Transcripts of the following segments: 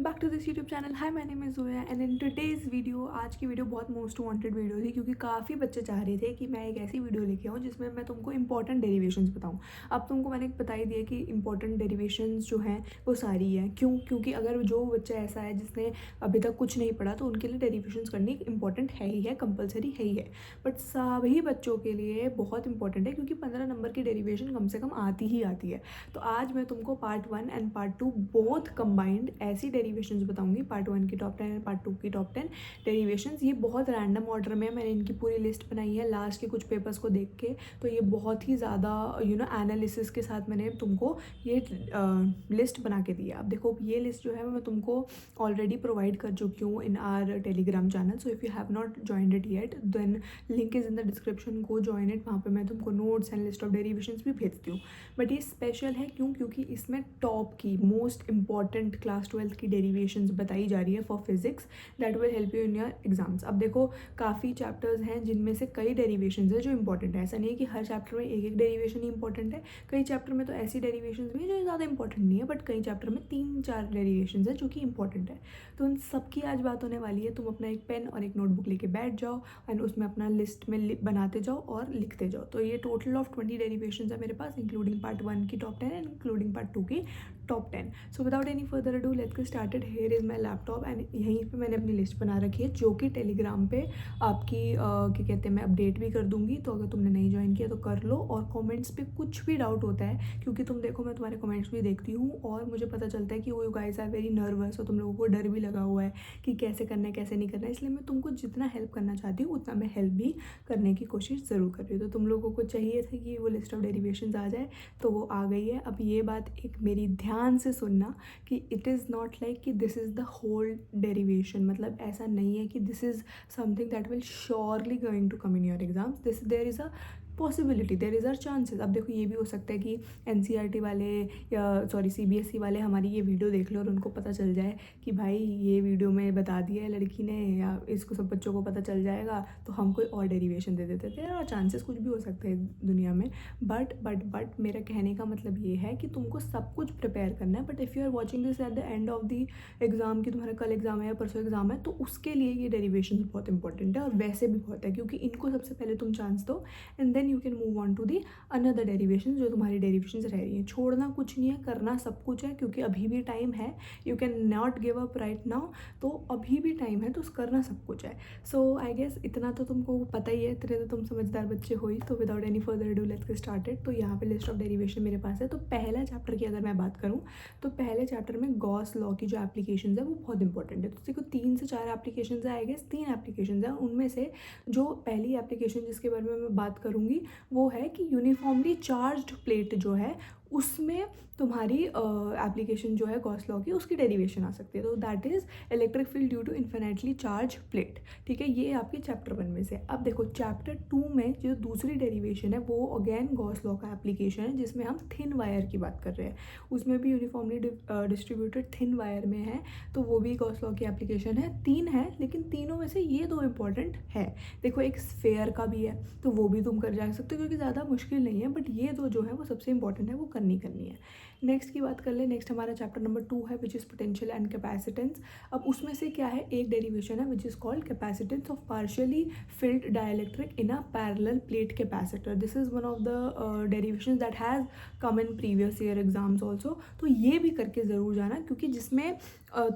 Welcome back to this YouTube channel. Hi, my name is Zoya and in today's video, आज की video बहुत most wanted video थी क्योंकि काफ़ी बच्चे चाह रहे थे कि मैं एक ऐसी वीडियो लेके आऊँ जिसमें मैं तुमको इंपॉर्टेंट डेरिवेशंस बताऊँ। अब तुमको मैंने बता ही दिया कि इंपॉर्टेंट डेरिवेशंस जो हैं वो सारी हैं। क्योंकि अगर जो बच्चा ऐसा है जिसने अभी तक कुछ नहीं पढ़ा तो उनके लिए डेरिवेशंस करनी इंपॉर्टेंट है ही है, कंपलसरी है ही है। बट सभी बच्चों के लिए बहुत इंपॉर्टेंट है क्योंकि 15 नंबर की डेरिवेशन कम से कम आती ही आती है। तो आज मैं तुमको part 1 and part 2 both combined ऐसी डेरिवेशंस बताऊंगी। पार्ट 1 की टॉप 10 एंड पार्ट 2 की टॉप 10 डेरिवेशंस। ये बहुत रैंडम ऑर्डर में मैंने इनकी पूरी लिस्ट बनाई है लास्ट के कुछ पेपर्स को देख के। तो ये बहुत ही ज़्यादा एनालिसिस के साथ मैंने तुमको ये लिस्ट बना के दी है। अब देखो, ये लिस्ट जो है मैं तुमको ऑलरेडी प्रोवाइड कर चुकी हूँ in our Telegram channel. So if you have not joined it yet then link is in the description, go join it. वहाँ पे मैं तुमको notes and list of derivations भी भेजती हूँ। बट ये स्पेशल है क्योंकि इसमें टॉप की मोस्ट इंपॉर्टेंट क्लास 12 की डेरिवेशंस बताई जा रही है for physics that will help you in your exams. अब देखो, काफ़ी चैप्टर्स हैं जिनमें से कई डेरिवेशंस है जो इंपॉर्टेंट है। ऐसा नहीं है कि हर चैप्टर में एक एक डेरिवेशन ही इंपॉर्टेंट है। कई चैप्टर में तो ऐसी डेरिवेशंस भी है जो ज़्यादा इंपॉर्टेंट नहीं है, बट कई चैप्टर में 3-4 डेरिवेशंस है जो कि इंपॉर्टेंट है। तो उन सबकी आज बात होने वाली है। तुम अपना एक पेन और एक नोटबुक लेके बैठ जाओ एंड उसमें अपना लिस्ट में बनाते जाओ और लिखते जाओ। तो ये टोटल ऑफ 20 डेरिवेशंस है मेरे पास, इंक्लूडिंग पार्ट 1 की टॉप 10 एंड इंक्लूडिंग पार्ट 2 की top 10। So without any further ado let's get started. Here is my laptop and यहीं पे मैंने अपनी लिस्ट बना रखी है जो कि टेलीग्राम पे आपकी क्या कहते हैं, मैं अपडेट भी कर दूंगी। तो अगर तुमने नहीं ज्वाइन किया तो कर लो। और कमेंट्स पे कुछ भी डाउट होता है, क्योंकि तुम देखो मैं तुम्हारे कमेंट्स भी देखती हूँ और मुझे पता चलता है कि वो you guys are very nervous और तुम लोगों को डर भी लगा हुआ है कि कैसे करना है कैसे नहीं करना है। इसलिए मैं तुमको जितना हेल्प करना चाहती हूँ उतना मैं हेल्प भी करने की कोशिश ज़रूर कर रही हूँ। तो तुम लोगों को चाहिए था कि वो लिस्ट ऑफ डेरिवेशंस आ जाए, तो वो आ गई है। अब ये बात एक मेरी ध्यान से सुनना कि इट इज़ नॉट लाइक कि this is the whole derivation. मतलब ऐसा नहीं है कि this is something that will surely going to come in your exams. This there is a possibility, there is are chances. अब देखो, ये भी हो सकता है कि एनसीईआरटी वाले या सॉरी सीबीएसई वाले हमारी ये वीडियो देख लो और उनको पता चल जाए कि भाई ये वीडियो में बता दिया है लड़की ने या इसको सब बच्चों को पता चल जाएगा तो हम कोई और डेरिवेशन दे देते थे। और चांसेस कुछ भी हो सकते हैं दुनिया में। बट मेरा कहने का मतलब ये है कि तुमको सब कुछ प्रिपेयर करना है। But if you are watching this at the end of the exam, कि तुम्हारा कल एग्ज़ाम है या परसों एग्ज़ाम है, तो उसके लिए ये डेरिवेशन बहुत इंपॉर्टेंट है। और वैसे भी बहुत है क्योंकि इनको सबसे पहले तुम चांस दो and then you can move on to the another derivation जो तुम्हारी डेरिवेशन रह रही है। छोड़ना कुछ नहीं है, करना सब कुछ है क्योंकि अभी भी टाइम है। You can not give up right now. तो अभी भी टाइम है, तो करना सब कुछ है। सो आई गेस इतना तो तुमको पता ही है, इतने तो तुम समझदार बच्चे हो ही। तो without any further do let's get started. तो यहाँ पे लिस्ट ऑफ डेरिवेशन मेरे पास है। तो पहला चैप्टर की अगर मैं बात करूँ तो पहले चैप्टर में गॉस लॉ की जो एप्लीकेशन है वो बहुत इंपॉर्टेंट है। तो देखो 3 से 4 एप्लीकेशन है, आई गेस 3 एप्लीकेशन है। उनमें से जो पहली एप्लीकेशन जिसके बारे में मैं बात करूँगी वो है कि यूनिफॉर्मली चार्ज्ड प्लेट जो है उसमें तुम्हारी एप्लीकेशन जो है गॉस लॉ की, उसकी डेरिवेशन आ सकती है। तो that is electric field due to infinitely charge plate. ठीक है, ये आपके चैप्टर 1 में से। अब देखो चैप्टर 2 में जो दूसरी डेरिवेशन है वो अगेन गॉस लॉ का एप्लीकेशन है जिसमें हम थिन वायर की बात कर रहे हैं। उसमें भी यूनिफॉर्मली डिस्ट्रीब्यूटेड थिन वायर में है, तो वो भी गॉस लॉ की एप्लीकेशन है। 3 है लेकिन तीनों में से ये 2 इंपॉर्टेंट है। देखो एक स्फेयर का भी है तो वो भी तुम कर जा सकते हो क्योंकि ज़्यादा मुश्किल नहीं है, बट ये 2 जो है वो सबसे इंपॉर्टेंट है, वो करनी है। नेक्स्ट की बात कर ले। नेक्स्ट हमारा चैप्टर नंबर 2 है which is potential and capacitance. अब उसमें से क्या है, एक डेरिवेशन है which is called capacitance of partially field dielectric in a parallel plate capacitor. This is one of the derivation that has come in previous year exams also. तो ये भी करके ज़रूर जाना क्योंकि जिसमें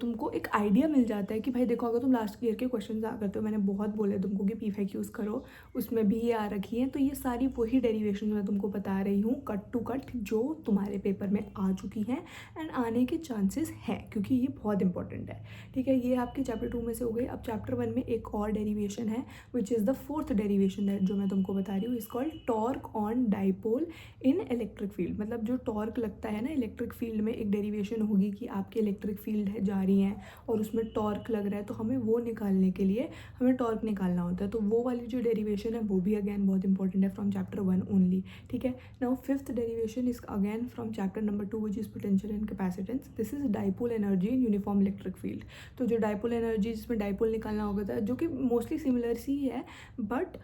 तुमको एक आइडिया मिल जाता है कि भाई देखो अगर तुम लास्ट ईयर के क्वेश्चन करते हो, मैंने बहुत बोले तुमको कि पीफेक्यूज़ करो, उसमें भी ये आ रखी है। तो ये सारी वही डेरिवेशन मैं तुमको बता रही हूँ कट टू कट जो तुम्हारे पेपर में आ चुकी हैं एंड आने के चांसेस हैं क्योंकि ये बहुत इंपॉर्टेंट है। ठीक है, ये आपके चैप्टर 2 में से हो गई। अब चैप्टर 1 में एक और डेरिवेशन है which is the 4th derivation जो मैं तुमको बता रही हूँ, is called torque on dipole in electric field. मतलब जो टॉर्क लगता है ना इलेक्ट्रिक फील्ड में, एक डेरिवेशन होगी कि आपकी इलेक्ट्रिक फील्ड है जा रही हैं और उसमें टॉर्क लग रहा है, तो हमें वो निकालने के लिए हमें टॉर्क निकालना होता है। तो वो वाली जो डेरिवेशन है वो भी अगेन बहुत इंपॉर्टेंट है फ्रॉम चैप्टर 1 ओनली। ठीक है, now 5th derivation is again from chapter number 2 which is potential and capacitance, this is dipole energy in uniform electric field. तो जो डाइपोल एनर्जी जिसमें डाइपोल निकालना होगा था, जो कि मोस्टली सिमिलर सी है, बट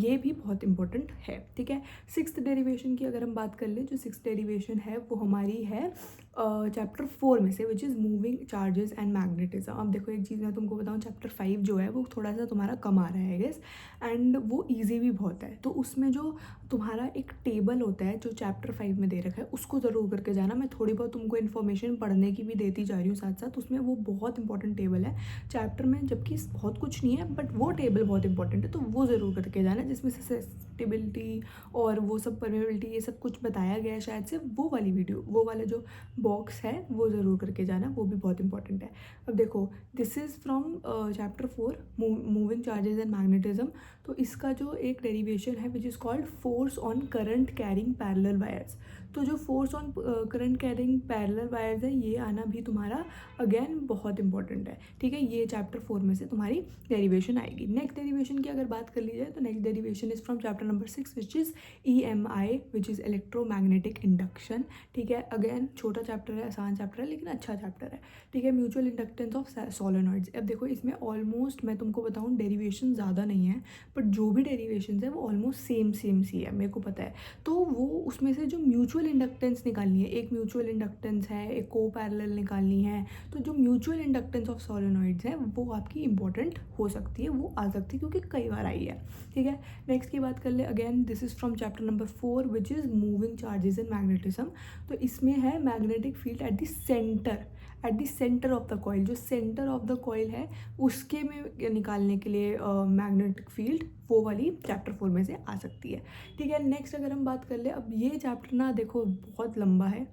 ये भी बहुत इंपॉर्टेंट है, ठीक है। सिक्स्थ डेरिवेशन की अगर हम बात कर लें, जो सिक्स्थ डेरिवेशन है वो हमारी है चैप्टर 4 में से, which is moving charges and magnetism. अब देखो एक चीज़ मैं तुमको बताऊँ, चैप्टर 5 जो है वो थोड़ा सा तुम्हारा कम आ रहा है गेस, एंड वो ईजी भी बहुत है। तो उसमें जो तुम्हारा एक टेबल होता है जो चैप्टर 5 में दे रखा है, उसको ज़रूर करके जाना। मैं थोड़ी बहुत तुमको इन्फॉर्मेशन पढ़ने की भी देती जा रही हूँ साथ साथ, उसमें वो बहुत इंपॉर्टेंट टेबल है चैप्टर में, जबकि बहुत कुछ नहीं है बट वो टेबल बहुत इंपॉर्टेंट है, तो वो ज़रूर करके जाना, जिसमें सस्टेबिलिटी और वो सब परमेबिलिटी ये सब कुछ बताया गया है शायद से। वो वाली वीडियो, वो वाला जो बॉक्स है वो ज़रूर करके जाना, वो भी बहुत इंपॉर्टेंट है। अब देखो, this is from chapter 4 moving charges and magnetism. तो इसका जो एक डेरिवेशन है which is called force on current carrying parallel wires. तो जो force on current carrying parallel wires है, ये आना भी तुम्हारा अगेन बहुत इंपॉर्टेंट है, ठीक है। ये चैप्टर 4 में से तुम्हारी डेरिवेशन आएगी। नेक्स्ट डेरिवेशन की अगर बात कर ली जाए तो next derivation is from chapter number 6 which is EMI which is electromagnetic induction, ठीक है। अगेन छोटा चैप्टर है, आसान चैप्टर है, लेकिन अच्छा चैप्टर है, ठीक है। Mutual inductance of solenoids. अब देखो इसमें ऑलमोस्ट मैं तुमको बताऊँ डेरिवेशन ज़्यादा नहीं है, बट जो भी डेरिवेशन है वो ऑलमोस्ट सेम सी है, मेरे को पता है। तो वो उसमें से जो म्यूचुअल इंडक्टेंस निकालनी है, एक म्यूचुअल इंडक्टेंस है, एक को पैरेलल निकालनी है, तो जो म्यूचुअल इंडक्टेंस ऑफ सोलेनॉइड्स है वो आपकी इंपॉर्टेंट हो सकती है, वो आ सकती है क्योंकि कई बार आई है, ठीक है। नेक्स्ट की बात कर ले, again this is from chapter number 4 which is moving charges and magnetism. तो इसमें है magnetic field at the centre of the coil. जो सेंटर ऑफ द कॉइल है उसके में निकालने के लिए मैग्नेटिक फील्ड, वो वाली चैप्टर 4 में से आ सकती है, ठीक है। नेक्स्ट अगर हम बात कर ले, अब ये चैप्टर ना देखो बहुत लंबा है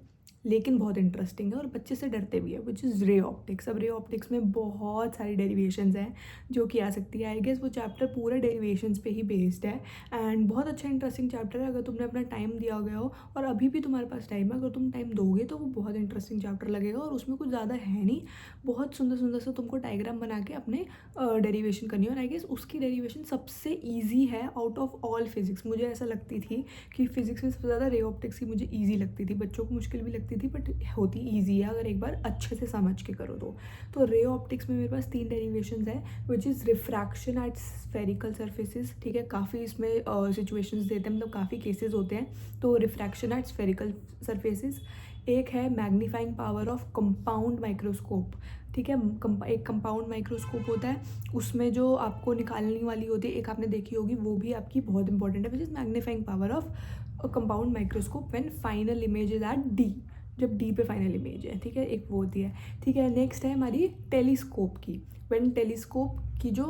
लेकिन बहुत इंटरेस्टिंग है और बच्चे से डरते भी है, विच इज़ रे ऑप्टिक्स। अब रे ऑप्टिक्स में बहुत सारी डेरिवेशंस हैं जो कि आ सकती है। आई गेस वो चैप्टर पूरा डेरिवेशंस पे ही बेस्ड है, एंड बहुत अच्छा इंटरेस्टिंग चैप्टर है। अगर तुमने अपना टाइम दिया गया हो, और अभी भी तुम्हारे पास टाइम है, अगर तुम टाइम दोगे तो वो बहुत इंटरेस्टिंग चैप्टर लगेगा। और उसमें कुछ ज़्यादा है नहीं, बहुत सुंदर सुंदर सा तुमको डायग्राम बना के अपने डेरिवेशन करनी है। और आई गेस उसकी डेरिवेशन सबसे ईजी है आउट ऑफ ऑल फिजिक्स। मुझे ऐसा लगती थी कि फिजिक्स में सबसे ज़्यादा रे ऑप्टिक्स की मुझे ईजी लगती थी, बच्चों को मुश्किल भी लगती थी, बट होती ईजी है अगर एक बार अच्छे से समझ के करो तो रे ऑप्टिक्स में मेरे पास 3 डेरिवेशंस है, which is refraction at spherical surfaces, ठीक है। काफ़ी इसमें सिचुएशंस देते हैं, मतलब काफ़ी केसेस होते हैं। तो रिफ्रैक्शन एट स्फेरिकल सर्फेसिस। एक है magnifying power of compound microscope, ठीक है। एक कंपाउंड माइक्रोस्कोप होता है, उसमें जो आपको निकालने वाली होती है, एक आपने देखी होगी, वो भी आपकी बहुत इंपॉर्टेंट है, which is magnifying power of compound microscope when final image is at D, जब D पे फाइनल इमेज है, ठीक है, एक वो होती है, ठीक है। नेक्स्ट है हमारी टेलीस्कोप की, व्हेन टेलीस्कोप की जो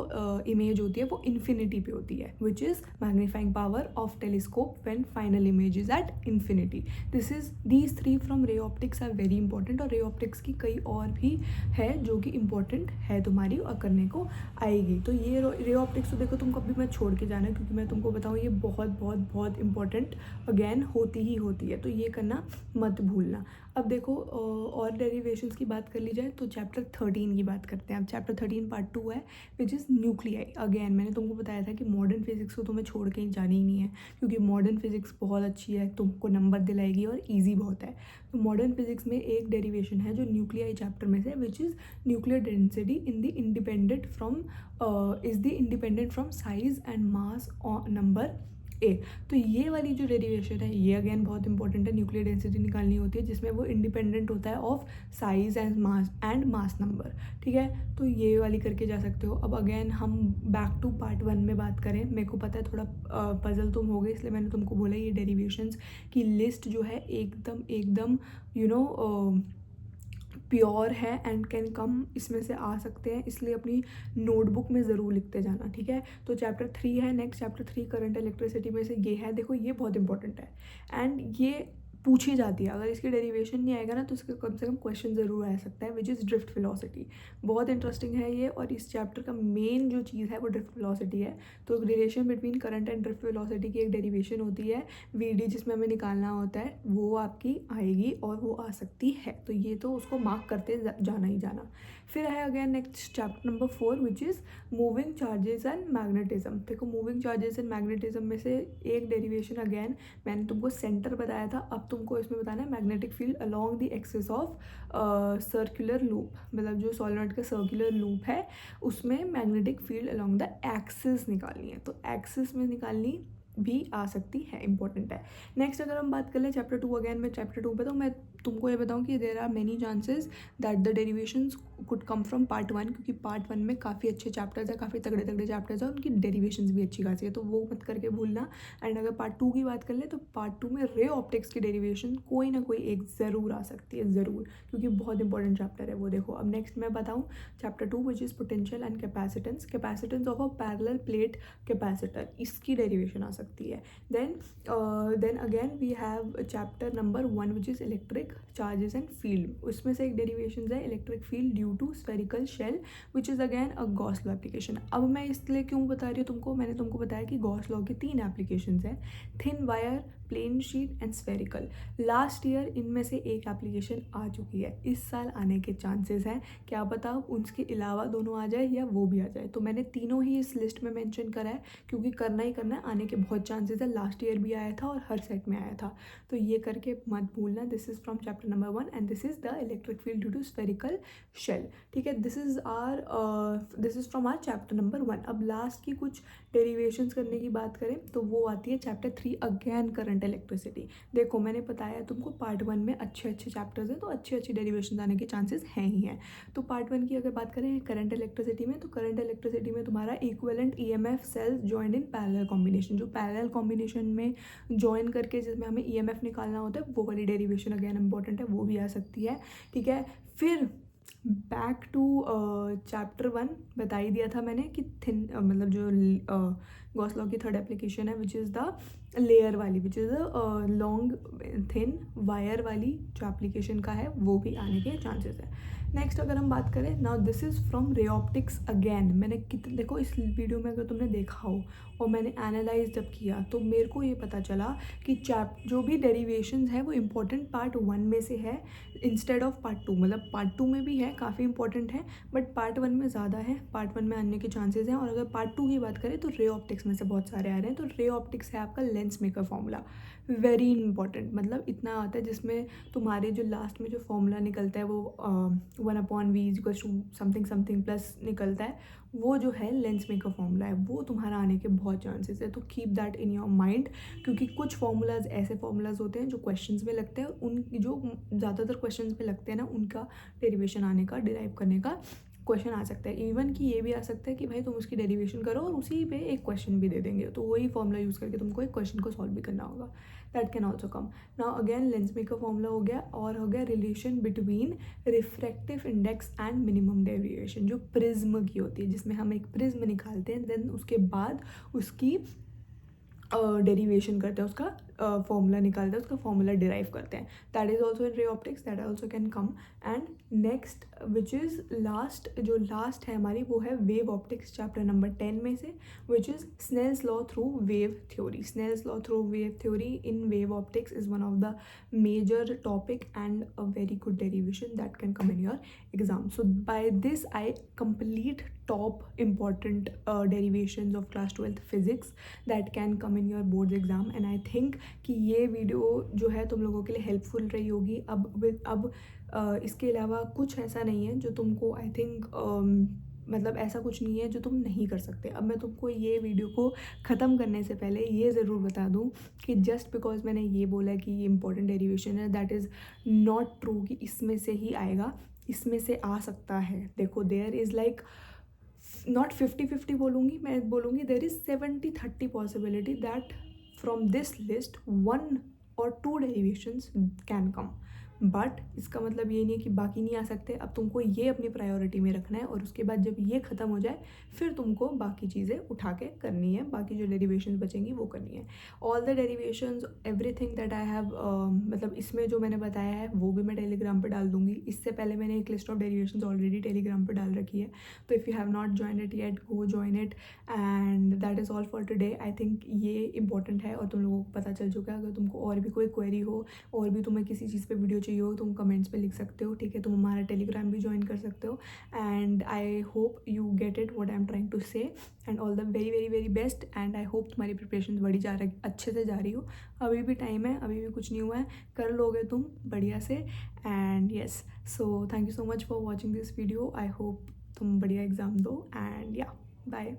इमेज होती है वो इन्फिनिटी पे होती है, which is magnifying power of telescope when final image is at infinity. These 3 from ray optics are very important. और रे ऑप्टिक्स की कई और भी है जो कि इंपॉर्टेंट है तुम्हारी और करने को आएगी। तो ये रे ऑप्टिक्स तो देखो तुम कभी मत छोड़ के जाना, क्योंकि मैं तुमको बताऊँ ये बहुत बहुत बहुत इंपॉर्टेंट अगेन होती ही होती है, तो ये करना मत भूलना। अब देखो और डेरिवेशंस की बात कर ली जाए तो चैप्टर 13 की बात करते हैं। अब चैप्टर 13 पार्ट 2 है, विच इज़ न्यूक्लियाई। अगेन मैंने तुमको बताया था कि मॉडर्न फिजिक्स को तुम्हें छोड़ के जानी ही नहीं है, क्योंकि मॉडर्न फिजिक्स बहुत अच्छी है, तुमको नंबर दिलाएगी और ईजी बहुत है। तो मॉडर्न फिजिक्स में एक डेरिवेशन है जो न्यूक्लियाई चैप्टर में से, which is nuclear density in the independent from size and mass number A। तो ये वाली जो डेरिवेशन है ये अगेन बहुत इंपॉर्टेंट है। न्यूक्लियर डेंसिटी निकालनी होती है जिसमें वो इंडिपेंडेंट होता है of size and mass number, ठीक है। तो ये वाली करके जा सकते हो। अब अगेन हम बैक टू पार्ट 1 में बात करें, मेरे को पता है थोड़ा पजल तुम हो गए, इसलिए मैंने तुमको बोला ये डेरिवेशंस की लिस्ट जो है एकदम प्योर है एंड कैन कम इसमें से आ सकते हैं, इसलिए अपनी नोटबुक में ज़रूर लिखते जाना, ठीक है। तो चैप्टर 3 है नेक्स्ट, चैप्टर 3 करंट इलेक्ट्रिसिटी में से ये है। देखो ये बहुत इंपॉर्टेंट है एंड ये पूछी जाती है, अगर इसकी डेरिवेशन नहीं आएगा ना तो इसका कम से कम क्वेश्चन ज़रूर आ सकता है, विच इज़ ड्रिफ्ट वेलोसिटी। बहुत इंटरेस्टिंग है ये, और इस चैप्टर का मेन जो चीज़ है वो ड्रिफ्ट वेलोसिटी है। तो relation between current and drift velocity की एक डेरिवेशन होती है VD, जिसमें हमें निकालना होता है, वो आपकी आएगी और वो आ सकती है। तो ये तो उसको मार्क करते जाना ही जाना। फिर है again next chapter number 4 which is moving charges and magnetism. देखो मूविंग चार्जेस एंड मैग्नेटिज्म में से एक डेरिवेशन अगेन मैंने तुमको सेंटर बताया था, अब तुमको इसमें बताना है magnetic field along the axis of circular loop, मतलब जो सोलेनॉइड का सर्कुलर लूप है उसमें magnetic field along the axis निकालनी है। तो एक्सिस में निकालनी भी आ सकती है, इंपॉर्टेंट है। नेक्स्ट अगर हम बात कर लें चैप्टर 2, अगेन मैं चैप्टर 2 पे, तो मैं तुमको ये बताऊं कि there are many chances that the derivations could come from part 1, क्योंकि पार्ट 1 में काफ़ी अच्छे चैप्टर्स है, काफ़ी तगड़े तगड़े चैप्टर्स है, उनकी डेरिवेशंस भी अच्छी खासी है, तो वो मत करके भूलना। एंड अगर पार्ट 2 की बात कर ले तो पार्ट 2 में रे ऑप्टिक्स की डेरिवेशन कोई ना कोई एक ज़रूर आ सकती है, ज़रूर, क्योंकि बहुत इंपॉर्टेंट चैप्टर है वो। देखो अब नेक्स्ट मैं बताऊँ chapter 2 which is potential and capacitance of a parallel plate capacitor, इसकी डेरिवेशन आ सकती है। Then again we have chapter number 1 which is electric charges and field, उसमें से एक डेरिवेशन है electric field due to spherical shell which is again a Gauss law application. अब मैं इसलिए क्यों बता रही हूँ तुमको, मैंने तुमको बताया कि गॉस लॉ के 3 एप्लीकेशंस हैं, thin wire, plane sheet and spherical. Last year इनमें से एक एप्लीकेशन आ चुकी है, इस साल आने के चांसेस हैं, क्या पता उसके अलावा दोनों आ जाए या वो भी आ जाए। तो मैंने तीनों ही इस लिस्ट में मेंशन करा है, क्योंकि करना ही करना है, आने के बहुत चांसेस है, लास्ट ईयर भी आया था और हर सेट में आया था, तो ये करके मत भूलना। This is from chapter number 1 and this is the electric field due to spherical shell, ठीक है। This is from our chapter number 1। अब लास्ट की कुछ डेरिवेशंस करने की बात करें तो वो आती है चैप्टर 3, अगेन करंट इलेक्ट्रिसिटी। देखो मैंने बताया तुमको पार्ट 1 में अच्छे अच्छे चैप्टर्स हैं, तो अच्छी अच्छी डेरिवेशन आने के चांसेस हैं ही हैं। तो पार्ट 1 की अगर बात करें करंट इलेक्ट्रिसिटी में, तो करंट इलेक्ट्रिसिटी में तुम्हारा equivalent EMF cells joined in parallel combination, जो पैरेलल कॉम्बिनेशन में जॉइन करके जिसमें हमें ईएमएफ निकालना होता है, वो वाली डेरिवेशन अगेन इंपॉर्टेंट है, वो भी आ सकती है, ठीक है। फिर बैक टू चैप्टर 1 बता ही दिया था मैंने कि थिन मतलब जो गॉस लॉ की थर्ड एप्लीकेशन है विच इज़ द लेयर वाली, which is the long thin wire वाली जो एप्लीकेशन का है, वो भी आने के चांसेस है। नेक्स्ट अगर हम बात करें, now this is from ray optics again. मैंने कितने, देखो इस वीडियो में अगर तुमने देखा हो और मैंने एनालाइज जब किया तो मेरे को ये पता चला कि जो भी डेरिवेशंस है वो इम्पोर्टेंट पार्ट 1 में से है इंस्टेड ऑफ पार्ट 2, मतलब पार्ट 2 में भी है, काफ़ी इंपॉर्टेंट है, बट पार्ट 1 में ज़्यादा है, पार्ट 1 में आने के चांसेस हैं। और अगर पार्ट 2 की बात करें तो रे ऑप्टिक्स में से बहुत सारे आ रहे हैं। तो रे ऑप्टिक्स है आपका lens maker formula, very important, मतलब इतना आता है जिसमें तुम्हारे जो लास्ट में जो फॉर्मूला निकलता है वो 1/v समथिंग समथिंग प्लस निकलता है, वो जो है लेंस मेकर फॉर्मूला है, वो तुम्हारा आने के बहुत चांसेस है। तो keep that in your mind, क्योंकि कुछ फॉर्मूलाज ऐसे फॉर्मूलाज होते हैं जो क्वेश्चंस में लगते हैं, उन जो ज़्यादातर क्वेश्चंस में लगते हैं ना, उनका डेरिवेशन आने का, डिराइव करने का क्वेश्चन आ सकता है। इवन कि ये भी आ सकता है कि भाई तुम उसकी डेरिवेशन करो और उसी पे एक क्वेश्चन भी दे देंगे, तो वही फॉर्मूला यूज़ करके तुमको एक क्वेश्चन को सॉल्व भी करना होगा। That can also come. Now again lens maker formula हो गया, और हो गया relation between refractive index and minimum deviation, जो प्रिज्म की होती है, जिसमें हम एक प्रिज्म निकालते हैं, देन उसके बाद उसकी डेरिवेशन करते हैं, उसका फॉर्मूला निकालते हैं, उसका फॉर्मूला डिराइव करते हैं। That is also in ray optics, that also can come. And next which is last, जो लास्ट है हमारी वो है वेव ऑप्टिक्स, चैप्टर नंबर 10 में से, which is Snell's law through wave theory. Snell's law through wave theory in wave optics is one of the major topic and a very good derivation that can come in your exam. So by this I complete top important derivations of class 12th physics that can come in your boards exam, and I think कि ये video जो है तुम लोगों के लिए helpful रही होगी. अब इसके अलावा कुछ ऐसा नहीं है जो तुमको आई थिंक मतलब ऐसा कुछ नहीं है जो तुम नहीं कर सकते. अब मैं तुमको ये वीडियो को ख़त्म करने से पहले ये ज़रूर बता दूं कि जस्ट बिकॉज मैंने ये बोला कि ये इंपॉर्टेंट डेरिवेशन है, दैट इज़ नॉट ट्रू कि इसमें से ही आएगा. इसमें से आ सकता है. देखो देयर इज़ लाइक नॉट 50-50 बोलूँगी, मैं बोलूँगी there is 70-30 possibility that from this list 1 or 2 derivations can come. But इसका मतलब ये नहीं है कि बाकी नहीं आ सकते. अब तुमको ये अपनी प्रायोरिटी में रखना है, और उसके बाद जब ये ख़त्म हो जाए फिर तुमको बाकी चीज़ें उठा के करनी है, बाकी जो डेरिवेशंस बचेंगी वो करनी है. All the derivations everything that I have मतलब इसमें जो मैंने बताया है वो भी मैं टेलीग्राम पे डाल दूँगी. इससे पहले मैंने एक list of derivations already Telegram पे डाल रखी है, तो if you have not join it yet go join it. And that is all for today. I think ये इंपॉर्टेंट है और तुम लोगों को पता चल चुका है. अगर तुमको और भी कोई क्वेरी हो और भी तुम्हें किसी चीज़ पर वीडियो चाहिए हो तुम कमेंट्स में लिख सकते हो, ठीक है। तुम हमारा टेलीग्राम भी ज्वाइन कर सकते हो। And I hope you get it what I am trying to say, and all the very very very best. And I hope तुम्हारी प्रिपरेशन बड़ी जा रही, अच्छे से जा रही हो। अभी भी टाइम है, अभी भी कुछ नहीं हुआ है, कर लोगे तुम बढ़िया से। And yes, so thank you so much for watching this video. I hope तुम बढ़िया एग्ज़ाम दो, एंड या बाय।